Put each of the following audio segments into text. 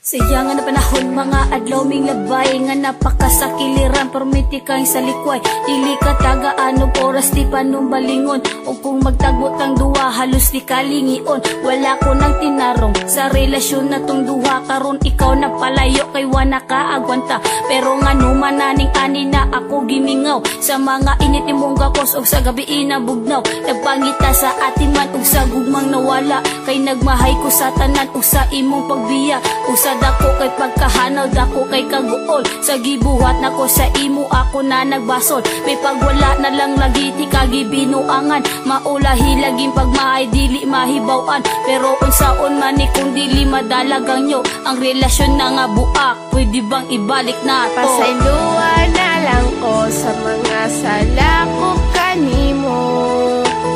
Sayang na panahon mga adlaw ming labay nga napakasakiliran permiti kay sa likway dili ka tagaano oras di panumbalingon o kung magtagot ang duwa halos di kalingion wala ko nang tinarong sa relasyon na tong duha karon ikaw na palayo kay wala ka agwanta pero nga numananing ani na ako gimingaw sa mga init imong gakos og sa gabi inabugnaw nagpangita sa atin man og sa gugmang nawala kay nagmahay ko sa tanan og sa imong pagbiya og sa dako kay pagkahanaw dako kay kaguol sa gibuhat nako sa imo ako na nagbasol may pagwala na lang lagi ti kagibinuangan maulahi laging pagmahay dili mahibaw-an pero unsaon man ni kung dili madalagang nyo ang relasyon na nga buak pwede bang ibalik na to pasayloan na lang ko sa mga sala ko kanimo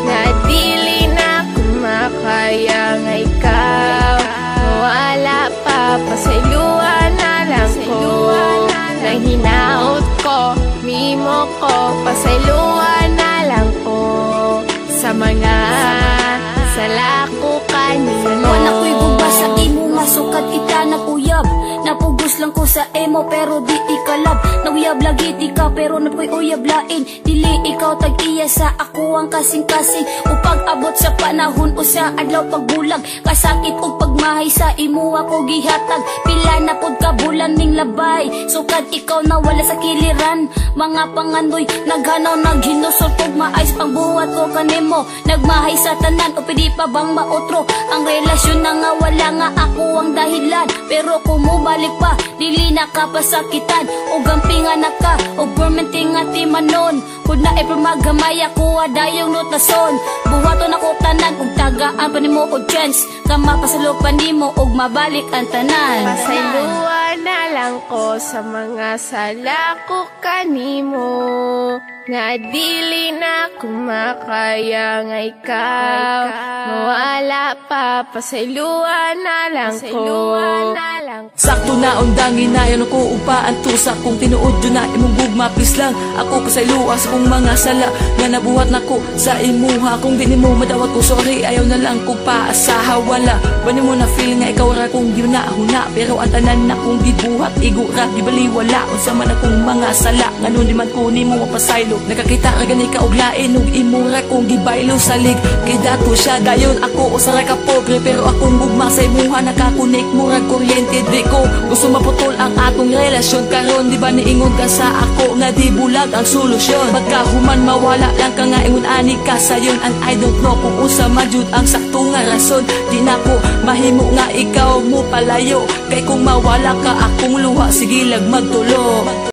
na dili na kumakaya nga ikaw wala pa pasayloan na lang ko nang hinaot ko mimo ko pasayloan na lang ko sa mga sala ko kanimo wala ko'y gubas sa imo nga sukat ita naguyab napugos lang ko sa emo pero di ikalab nauyab lagi di ka pero napoy uyab lain dili ikaw tag-iya sa ako ang kasing-kasing upag abot sa panahon o sa adlaw pagbulag kasakit o pagmahay sa imo ako gihatag pila na pod ka bulan ning labay sukad ikaw na wala sa kiliran mga pangandoy naghanaw naghinusot og maayos pang buhat ko kanimo nagmahay sa tanan o pwede pa bang maotro ang relasyon na nga wala nga ako ang dahilan pero kung mubalik pa dili na ka pasakitan o gampingan na ka o permenting nga timanon kung na e pamagamay ako adayong notason buhaton ako tanan ug tagaan pa nimo og chance ka mapasalo pa nimo ug mabalik ang tanan pasayloan na lang ko sa mga sala ko kanimo nga dili na kumakaya nga ikaw mawala pa pasayloan na lang ko sakto na undangin na yan ko upa ang tusa kung tinuod yun na imong gugma please lang ako pasayloa sa kong mga sala nga nabuhat na ko sa imuha kung di mo madawat ko sorry ayaw na lang ko paasaha wala bani mo na feel nga ikaw ra kung di na huna pero ang tanan na kong gibuhat igura gibaliwala unsa man akong mga sala nganon di man ko nimo mapasaylo nakakita ra gani ka og lain ug imura kong gibaylo salig kay dato siya dayon ako usa ka pobre pero akong gugma sa imuha nakakonek mo ra kuryente di ko gusto maputol ang atong relasyon karon di ba niingon ka sa ako nga di bulag ang solusyon pagkahuman mawala lang ka nga ingon ani ka sayon and I don't know kung usa majud ang sakto nga rason di na ko mahimo nga ikaw mo palayo kay kung mawala ka akong luha sige lag magtulo